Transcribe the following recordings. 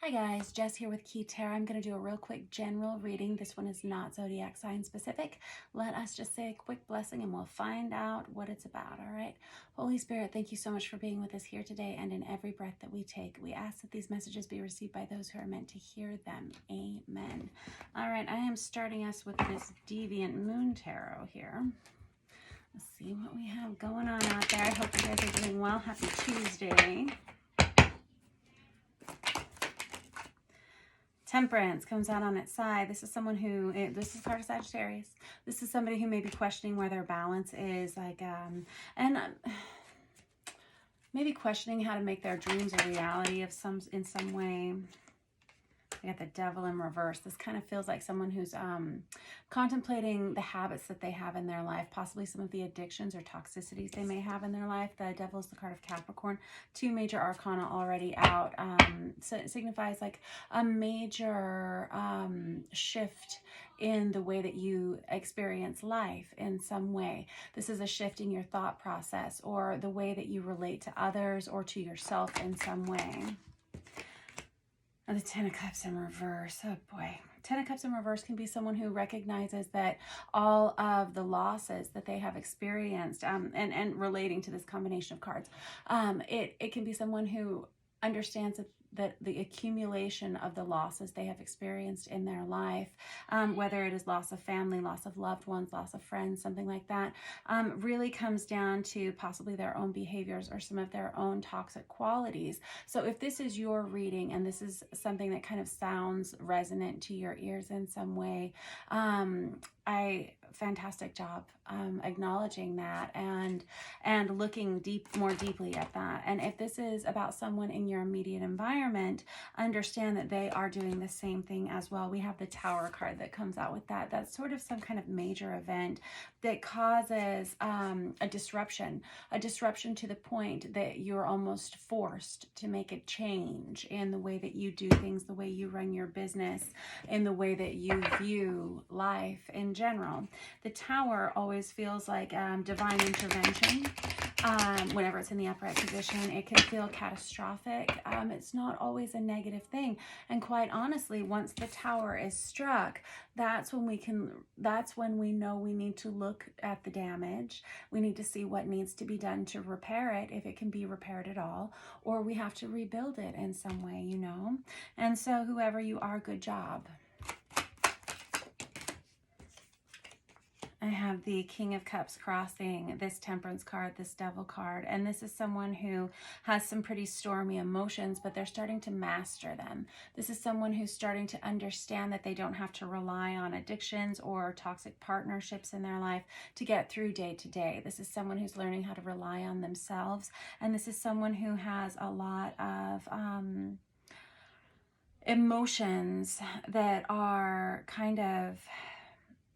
Hi guys, Jess here with Key Tarot. I'm going to do a real quick general reading. This one is not zodiac sign specific. Let us just say a quick blessing and we'll find out what it's about, all right? Holy Spirit, thank you so much for being with us here today and in every breath that we take. We ask that these messages be received by those who are meant to hear them. Amen. All right, I am starting us with this Deviant Moon Tarot here. Let's see what we have going on out there. I hope you guys are doing well. Happy Tuesday. Temperance comes out on its side. This is someone who, this is part of Sagittarius. This is somebody who may be questioning where their balance is, maybe questioning how to make their dreams a reality in some way. We got the Devil in reverse. This kind of feels like someone who's contemplating the habits that they have in their life, possibly some of the addictions or toxicities they may have in their life. The Devil is the card of Capricorn. Two major arcana already out. So it signifies like a major shift in the way that you experience life in some way. This is a shift in your thought process or the way that you relate to others or to yourself in some way. And the Ten of Cups in reverse. Oh boy. Ten of Cups in reverse can be someone who recognizes that all of the losses that they have experienced, and relating to this combination of cards, it can be someone who understands that the accumulation of the losses they have experienced in their life, whether it is loss of family, loss of loved ones, loss of friends, something like that, really comes down to possibly their own behaviors or some of their own toxic qualities. So if this is your reading and this is something that kind of sounds resonant to your ears in some way, fantastic job acknowledging that and looking more deeply at that. And if this is about someone in your immediate environment, understand that they are doing the same thing as well. We have the Tower card that comes out with that. That's sort of some kind of major event that causes a disruption to the point that you're almost forced to make a change in the way that you do things, the way you run your business, in the way that you view life in general. The Tower always feels like divine intervention. Whenever it's in the upright position, it can feel catastrophic. It's not always a negative thing. And quite honestly, once the Tower is struck, that's when we know we need to look at the damage. We need to see what needs to be done to repair it, if it can be repaired at all, or we have to rebuild it in some way, you know? And so whoever you are, good job. I have the King of Cups crossing this Temperance card, this Devil card, and this is someone who has some pretty stormy emotions, but they're starting to master them. This is someone who's starting to understand that they don't have to rely on addictions or toxic partnerships in their life to get through day to day. This is someone who's learning how to rely on themselves, and this is someone who has a lot of emotions that are kind of,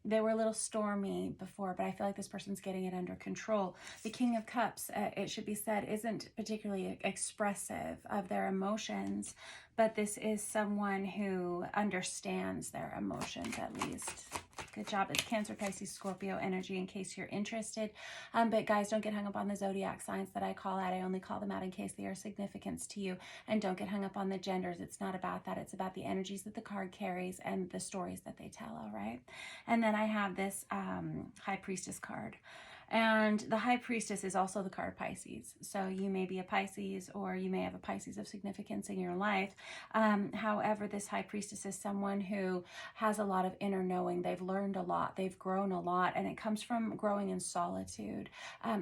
they were a little stormy before, but I feel like this person's getting it under control. The King of Cups, it should be said, isn't particularly expressive of their emotions, but this is someone who understands their emotions at least. Good job. It's Cancer, Pisces, Scorpio energy in case you're interested. But guys, don't get hung up on the zodiac signs that I call out. I only call them out in case they are significance to you. And don't get hung up on the genders. It's not about that. It's about the energies that the card carries and the stories that they tell, all right? And then I have this High Priestess card. And the High Priestess is also the card Pisces. So you may be a Pisces or you may have a Pisces of significance in your life. However, this High Priestess is someone who has a lot of inner knowing. They've learned a lot. They've grown a lot. And it comes from growing in solitude.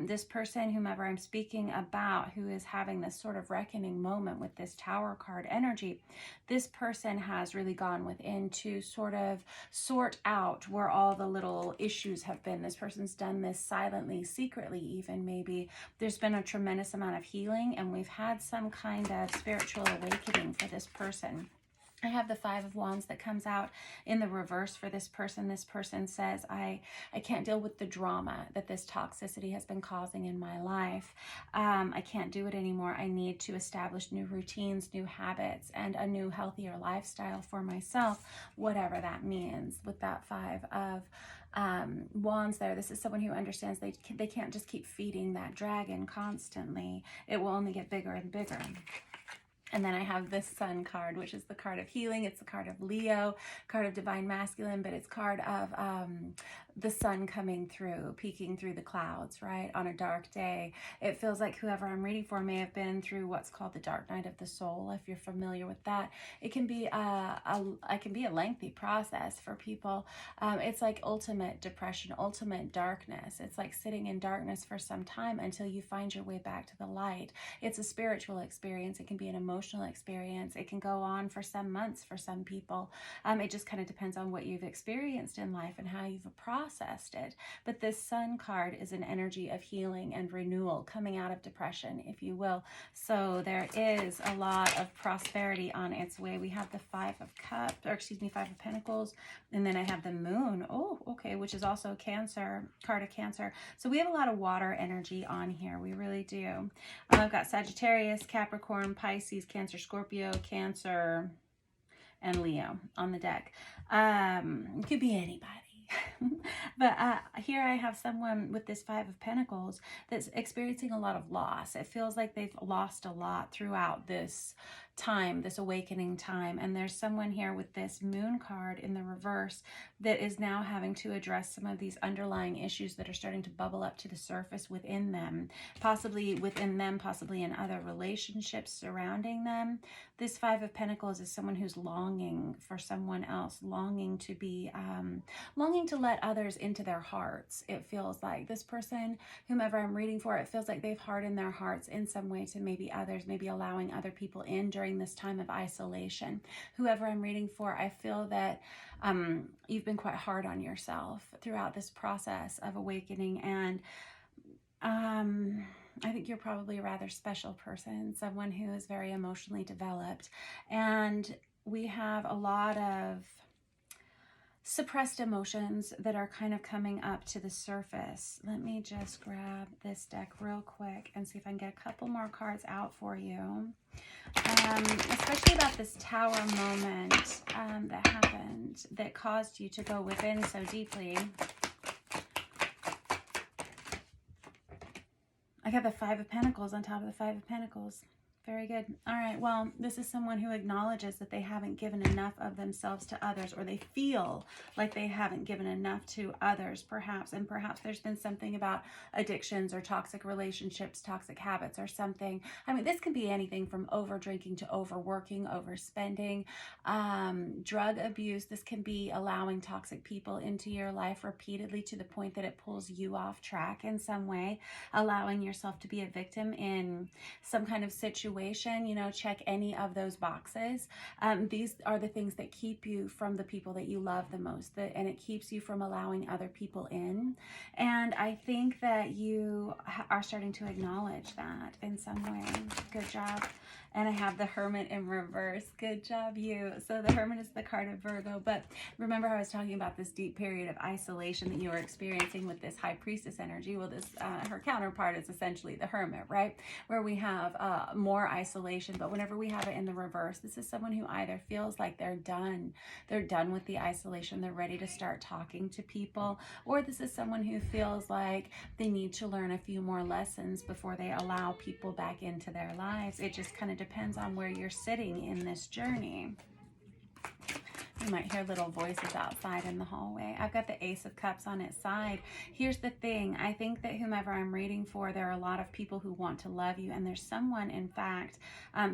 This person, whomever I'm speaking about, who is having this sort of reckoning moment with this Tower card energy, this person has really gone within to sort of sort out where all the little issues have been. This person's done this silently, secretly even maybe. There's been a tremendous amount of healing and we've had some kind of spiritual awakening for this person. I have the Five of Wands that comes out in the reverse for this person. This person says, I can't deal with the drama that this toxicity has been causing in my life. I can't do it anymore. I need to establish new routines, new habits, and a new healthier lifestyle for myself, whatever that means. With that Five of Wands there, this is someone who understands they can't just keep feeding that dragon constantly. It will only get bigger and bigger. And then I have this Sun card, which is the card of healing. It's the card of Leo, card of divine masculine, but it's card of the sun coming through, peeking through the clouds, right? On a dark day. It feels like whoever I'm reading for may have been through what's called the dark night of the soul, if you're familiar with that. It can be a lengthy process for people. It's like ultimate depression, ultimate darkness. It's like sitting in darkness for some time until you find your way back to the light. It's a spiritual experience. It can be an emotional experience. It can go on for some months for some people. It just kind of depends on what you've experienced in life and how you've processed it. But this Sun card is an energy of healing and renewal coming out of depression, if you will. So there is a lot of prosperity on its way. We have the Five of Pentacles, and then I have the Moon. Oh, okay, which is also Cancer, card of Cancer. So we have a lot of water energy on here. We really do. I've got Sagittarius, Capricorn, Pisces, Cancer, Scorpio, Cancer, and Leo on the deck. It could be anybody. But here I have someone with this Five of Pentacles that's experiencing a lot of loss. It feels like they've lost a lot throughout this time, this awakening time. And there's someone here with this Moon card in the reverse that is now having to address some of these underlying issues that are starting to bubble up to the surface within them, possibly in other relationships surrounding them. This Five of Pentacles is someone who's longing for someone else, longing to be, longing to let others into their hearts. It feels like this person, whomever I'm reading for, it feels like they've hardened their hearts in some way to maybe others, maybe allowing other people in during this time of isolation. Whoever I'm reading for, I feel that you've been quite hard on yourself throughout this process of awakening, and I think you're probably a rather special person, someone who is very emotionally developed. And we have a lot of suppressed emotions that are kind of coming up to the surface. Let me just grab this deck real quick and see if I can get a couple more cards out for you. Especially about this Tower moment that happened that caused you to go within so deeply. I got the Five of Pentacles on top of the Five of Pentacles. Very good. All right. Well, this is someone who acknowledges that they haven't given enough of themselves to others, or they feel like they haven't given enough to others, perhaps. And perhaps there's been something about addictions or toxic relationships, toxic habits or something. I mean, this can be anything from over drinking to overworking, overspending, drug abuse. This can be allowing toxic people into your life repeatedly to the point that it pulls you off track in some way, allowing yourself to be a victim in some kind of situation. You know, check any of those boxes. These are the things that keep you from the people that you love the most, and it keeps you from allowing other people in. And I think that you are starting to acknowledge that in some way. Good job. And I have the Hermit in reverse. Good job, you. So the Hermit is the card of Virgo. But remember I was talking about this deep period of isolation that you were experiencing with this High Priestess energy. Well, this her counterpart is essentially the Hermit, right? Where we have more isolation. But whenever we have it in the reverse, this is someone who either feels like they're done with the isolation, they're ready to start talking to people, or this is someone who feels like they need to learn a few more lessons before they allow people back into their lives. It just kind of depends on where you're sitting in this journey. You might hear little voices outside in the hallway. I've got the Ace of Cups on its side. Here's the thing. I think that whomever I'm reading for, there are a lot of people who want to love you. And there's someone, in fact,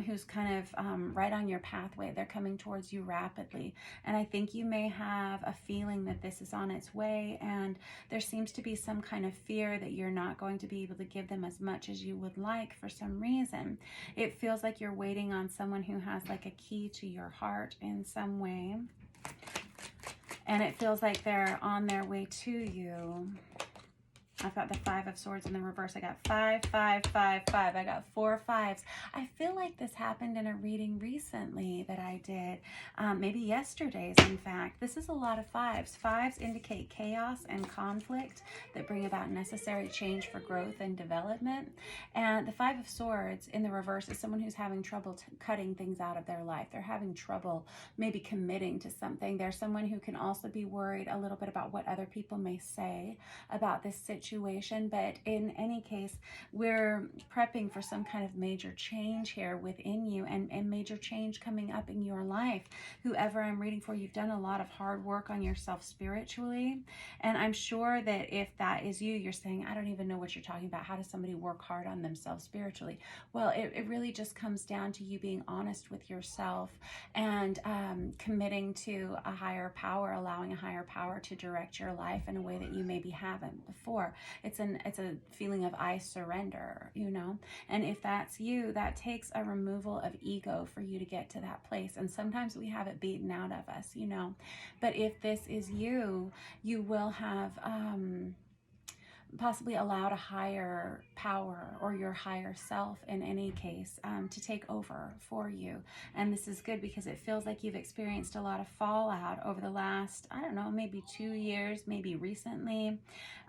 who's kind of right on your pathway. They're coming towards you rapidly. And I think you may have a feeling that this is on its way. And there seems to be some kind of fear that you're not going to be able to give them as much as you would like for some reason. It feels like you're waiting on someone who has like a key to your heart in some way. And it feels like they're on their way to you. I've got the Five of Swords in the reverse. I got 5, 5, 5, 5. I got 4 5s. I feel like this happened in a reading recently that I did. Maybe yesterday's, in fact. This is a lot of 5s. 5s indicate chaos and conflict that bring about necessary change for growth and development. And the Five of Swords in the reverse is someone who's having trouble cutting things out of their life. They're having trouble maybe committing to something. They're someone who can also be worried a little bit about what other people may say about this situation. situation, but in any case, we're prepping for some kind of major change here within you, and major change coming up in your life. Whoever I'm reading for, you've done a lot of hard work on yourself spiritually, and I'm sure that if that is you, you're saying, I don't even know what you're talking about. How does somebody work hard on themselves spiritually? Well, it really just comes down to you being honest with yourself and committing to a higher power, allowing a higher power to direct your life in a way that you maybe haven't before. It's a feeling of I surrender, you know? And if that's you, that takes a removal of ego for you to get to that place. And sometimes we have it beaten out of us, you know? But if this is you, you will have possibly allowed a higher power or your higher self in any case to take over for you. And this is good because it feels like you've experienced a lot of fallout over the last, I don't know, maybe 2 years, maybe recently.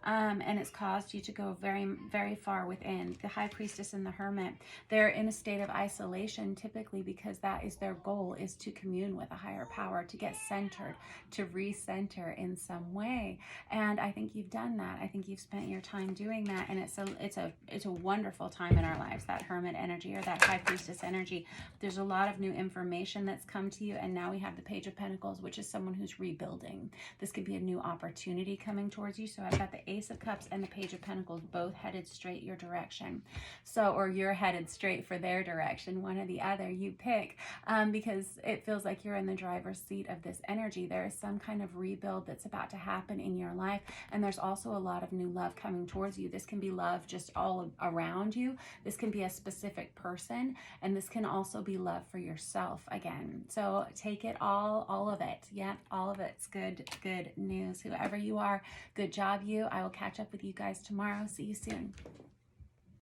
And it's caused you to go very, very far within. The High Priestess and the Hermit, they're in a state of isolation typically because that is their goal, is to commune with a higher power, to get centered, to recenter in some way. And I think you've done that. I think you've spent your time doing that, and it's a wonderful time in our lives, that Hermit energy or that High Priestess energy. There's a lot of new information that's come to you, and now we have the Page of Pentacles, which is someone who's rebuilding. This could be a new opportunity coming towards you. So I've got the Ace of Cups and the Page of Pentacles both headed straight your direction. So, or you're headed straight for their direction, one or the other, you pick, because it feels like you're in the driver's seat of this energy. There is some kind of rebuild that's about to happen in your life, and there's also a lot of new love coming towards you. This can be love just all around you. This can be a specific person, and this can also be love for yourself again. So take it all of it. Yep, all of it's good news. Whoever you are, good job you. I will catch up with you guys tomorrow. See you soon.